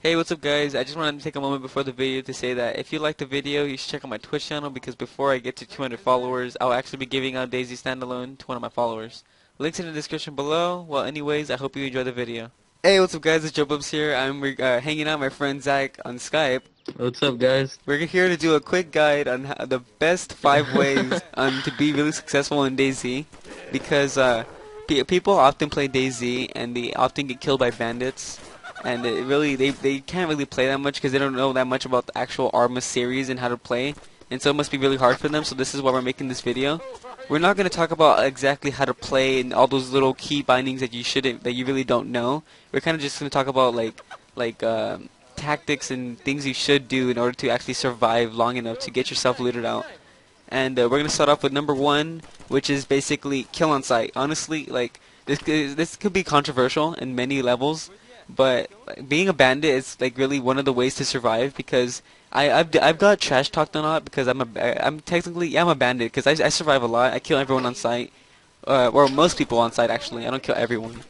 Hey, what's up guys? I just wanted to take a moment before the video to say that if you like the video, you should check out my Twitch channel because before I get to 200 followers, I'll actually be giving out DayZ StandAlone to one of my followers. Links in the description below. Well, anyways, I hope you enjoy the video. Hey, what's up guys? It's Joe Bubs here. I'm hanging out with my friend Zach on Skype. What's up, guys? We're here to do a quick guide on the best 5 ways to be really successful in DayZ because people often play DayZ and they often get killed by bandits. And they can't really play that much because they don't know that much about the actual Arma series and how to play, and so it must be really hard for them. So this is why we're making this video. We're not going to talk about exactly how to play and all those little key bindings that you really don't know. We're kind of just going to talk about like tactics and things you should do in order to actually survive long enough to get yourself looted out. And we're going to start off with number 1, which is basically kill on sight. Honestly, like this could be controversial in many levels. But like, being a bandit is like really one of the ways to survive because I've got trash talked a lot because I'm technically I'm a bandit because I survive a lot. I kill everyone on sight, or most people on sight actually. I don't kill everyone,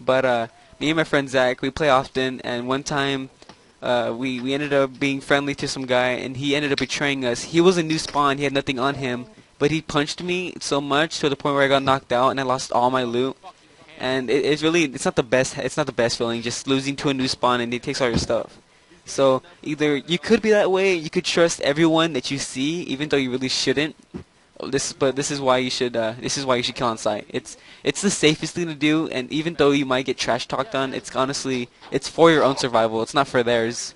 but me and my friend Zach, we play often, and one time we ended up being friendly to some guy and he ended up betraying us. He was a new spawn. He had nothing on him, but he punched me so much to the point where I got knocked out and I lost all my loot. And it's not the best feeling just losing to a new spawn and it takes all your stuff. So either you could be that way, you could trust everyone that you see even though you really shouldn't. But this is why you should kill on sight. It's the safest thing to do, and even though you might get trash talked on, it's honestly it's for your own survival. It's not for theirs.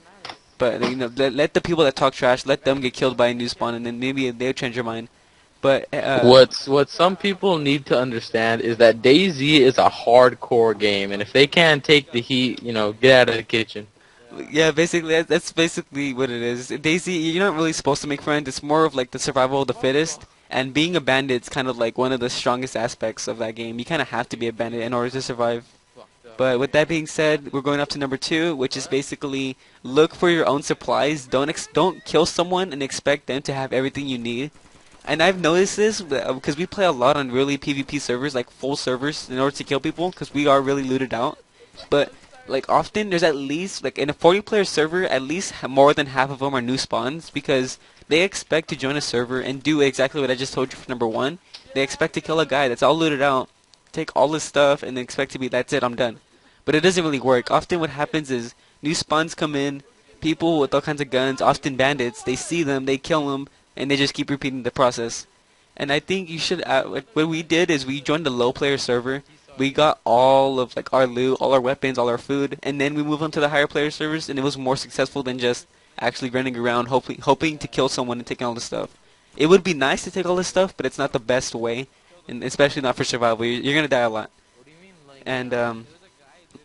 But you know, let the people that talk trash, let them get killed by a new spawn and then maybe they'll change your mind. But What some people need to understand is that DayZ is a hardcore game, and if they can't take the heat, get out of the kitchen. yeah, basically that's basically what it is. DayZ, you're not really supposed to make friends. It's more of like the survival of the fittest. And being a bandit's kind of like one of the strongest aspects of that game. You kind of have to be a bandit in order to survive. But with that being said, we're going up to number 2, which is basically look for your own supplies. Don't kill someone and expect them to have everything you need. And I've noticed this because we play a lot on really PvP servers, like full servers, in order to kill people because we are really looted out. But like often there's at least like in a 40-player server, at least more than half of them are new spawns because they expect to join a server and do exactly what I just told you for number 1. They expect to kill a guy that's all looted out, take all his stuff, and then expect to be that's it, I'm done. But it doesn't really work. Often what happens is new spawns come in, people with all kinds of guns, often bandits, they see them, they kill them, and they just keep repeating the process. And I think you should. What we did is we joined a low player server. We got all of like our loot, all our weapons, all our food, and then we moved on to the higher player servers, and it was more successful than just actually running around hoping to kill someone and taking all the stuff. It would be nice to take all this stuff, but it's not the best way, and especially not for survival. You're gonna die a lot. And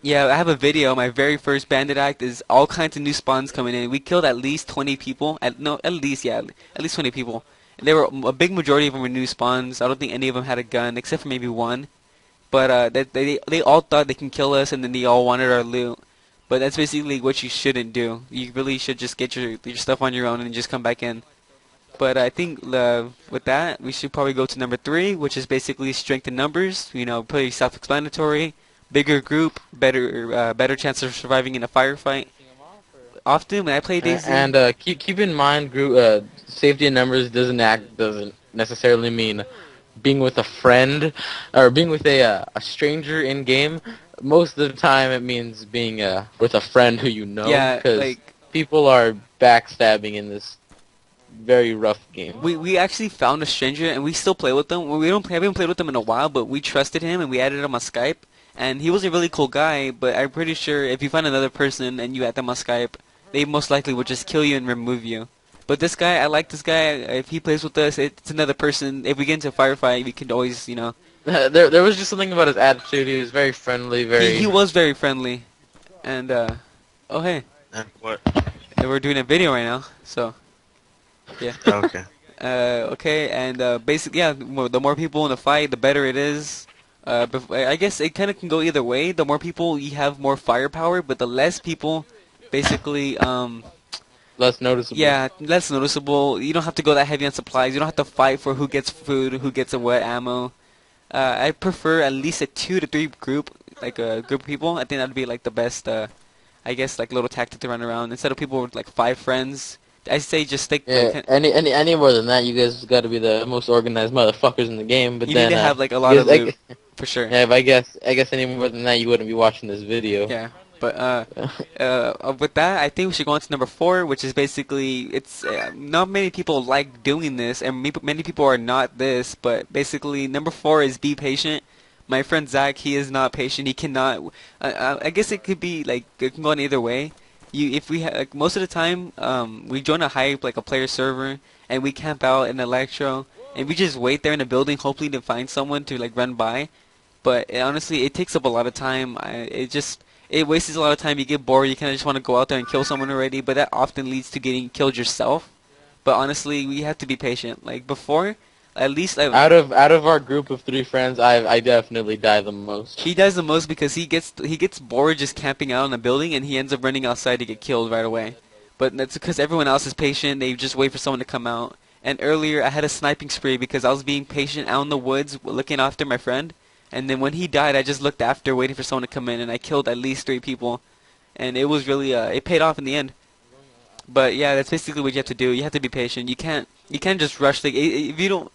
yeah, I have a video. My very first bandit act is all kinds of new spawns coming in. We killed at least 20 people. At least 20 people. And they were a big majority of them were new spawns. I don't think any of them had a gun except for maybe one. But they all thought they can kill us, and then they all wanted our loot. But that's basically what you shouldn't do. You really should just get your stuff on your own and just come back in. But I think with that, we should probably go to number 3, which is basically strength in numbers. You know, pretty self-explanatory. Bigger group, better chance of surviving in a firefight. Often when I play DayZ, And keep in mind, group safety in numbers doesn't necessarily mean being with a friend or being with a stranger in game. Most of the time, it means being with a friend who you know, yeah, because people are backstabbing in this very rough game. we actually found a stranger and we still play with them. We haven't played with them in a while, but we trusted him and we added him on Skype. And he was a really cool guy, but I'm pretty sure if you find another person and you add them on Skype, they most likely would just kill you and remove you. But this guy, I like this guy. If he plays with us, it's another person. If we get into a firefight, we can always, you know. There was just something about his attitude. He was very friendly, He was very friendly. And, oh hey, What? we're doing a video right now, so, yeah. Okay. Okay, and basically, yeah, the more people in the fight, the better it is. I guess it kind of can go either way. The more people, you have more firepower, but the less people, basically, less noticeable. yeah, less noticeable. You don't have to go that heavy on supplies. You don't have to fight for who gets food, who gets a wet ammo. I prefer at least a 2 to 3 group, like a group of people. I think that'd be like the best I guess like little tactic to run around. Instead of people with like 5 friends, I say just stick Yeah, like any more than that, you guys got to be the most organized motherfuckers in the game. But you need then, to have like a lot you of guys, loot for sure. yeah, but I guess any more than that, you wouldn't be watching this video. Yeah, but with that, I think we should go on to number 4, which is basically it's not many people like doing this, and many people are not this. But basically, number 4 is be patient. My friend Zach, he is not patient. He cannot. I guess it could be like it can go in either way. If we like most of the time, we join a hype like a player server, and we camp out in Electro, and we just wait there in the building, hopefully to find someone to like run by. But honestly, it takes up a lot of time. It wastes a lot of time. You get bored. You kind of just want to go out there and kill someone already. But that often leads to getting killed yourself. But honestly, we have to be patient. Like before, at least Out of our group of 3 friends, I definitely die the most. he does the most because he gets bored just camping out in a building and he ends up running outside to get killed right away. But that's because everyone else is patient. They just wait for someone to come out. And earlier, I had a sniping spree because I was being patient out in the woods, looking after my friend. And then when he died, I just looked after, waiting for someone to come in, and I killed at least 3 people. And it was really, it paid off in the end. But yeah, that's basically what you have to do. You have to be patient. You can't just rush. Like if you don't,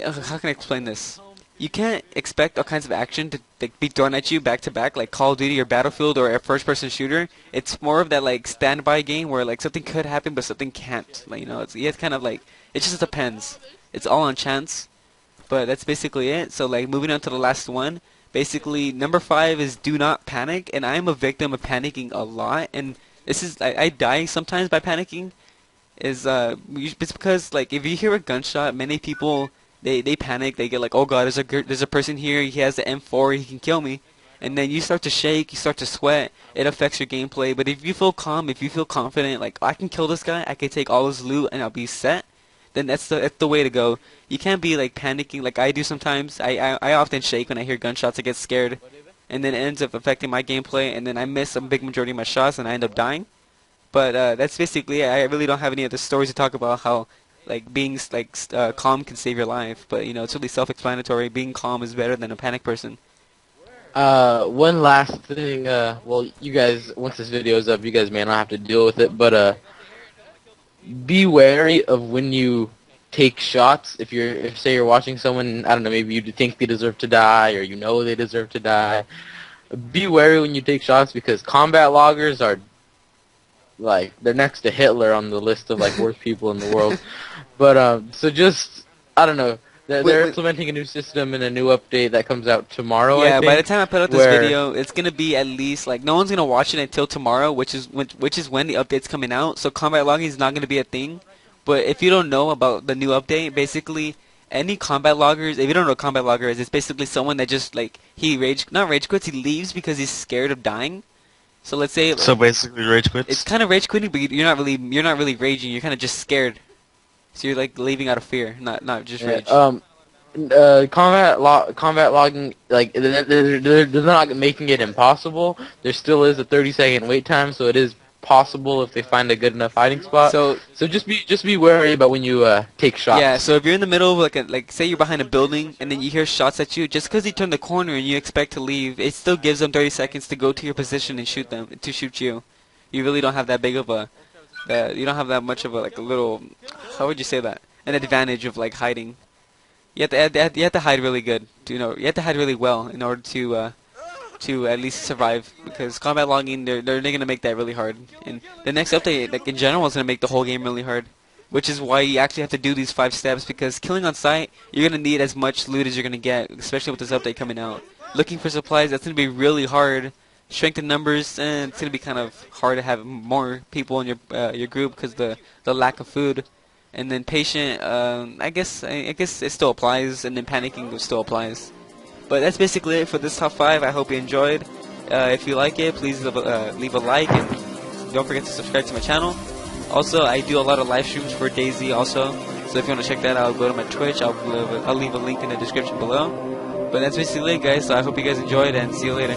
how can I explain this? You can't expect all kinds of action to like, be thrown at you back to back, like Call of Duty or Battlefield or a first-person shooter. It's more of that like standby game where like something could happen but something can't. Like it's kind of like it just depends. It's all on chance. But that's basically it. So like moving on to the last one, basically number 5 is do not panic, and I am a victim of panicking a lot, and this is I die sometimes by panicking. It's because like if you hear a gunshot, many people they panic, they get like, oh god, there's a person here, he has the M4, he can kill me, and then you start to shake, you start to sweat, it affects your gameplay. But if you feel calm, if you feel confident, like I can kill this guy, I can take all his loot and I'll be set, then that's the way to go. You can't be like panicking like I do sometimes. I often shake when I hear gunshots. I get scared, and then it ends up affecting my gameplay, and then I miss a big majority of my shots, and I end up dying. But that's basically it. I really don't have any other stories to talk about how like being like calm can save your life. But you know, it's really self-explanatory. Being calm is better than a panic person. One last thing. Well, you guys, once this video is up, you guys may not have to deal with it, but be wary of when you take shots. If say you're watching someone, I don't know, maybe you think they deserve to die, or you know they deserve to die. Be wary when you take shots because combat loggers are like they're next to Hitler on the list of like worst people in the world. But so just I don't know. They're implementing a new system and a new update that comes out tomorrow. Yeah, I think, by the time I put out this video, it's gonna be at least like no one's gonna watch it until tomorrow, which is when the update's coming out. So combat logging is not gonna be a thing. But if you don't know about the new update, basically any combat loggers, if you don't know what combat logger is, it's basically someone that just like not rage quits, he leaves because he's scared of dying. So let's say So basically, rage quits. it's kind of rage quitting, but you're not really raging. You're kind of just scared. So you're like leaving out of fear, not just rage. Combat logging, like they're not making it impossible. There still is a 30-second wait time, so it is possible if they find a good enough hiding spot. So just be wary about when you take shots. Yeah. So if you're in the middle of like say you're behind a building and then you hear shots at you, just because you turn the corner and you expect to leave, it still gives them 30 seconds to go to your position and shoot you. You really don't have that big of a you don't have that much of a like a little, how would you say that, an advantage of like hiding. You have to hide really good. You have to hide really well in order to at least survive, because combat logging they're gonna make that really hard. And the next update, like in general, is gonna make the whole game really hard, which is why you actually have to do these 5 steps, because killing on sight, you're gonna need as much loot as you're gonna get, especially with this update coming out. Looking for supplies, that's gonna be really hard. Strength in numbers, and it's gonna be kind of hard to have more people in your group because the lack of food. And then patient, I guess it still applies, and then panicking still applies. But that's basically it for this top 5. I hope you enjoyed. If you like it, please leave a like, and don't forget to subscribe to my channel. Also, I do a lot of live streams for DayZ also, so if you want to check that out, go to my Twitch. I'll leave a link in the description below. But that's basically it, guys, so I hope you guys enjoyed, and see you later.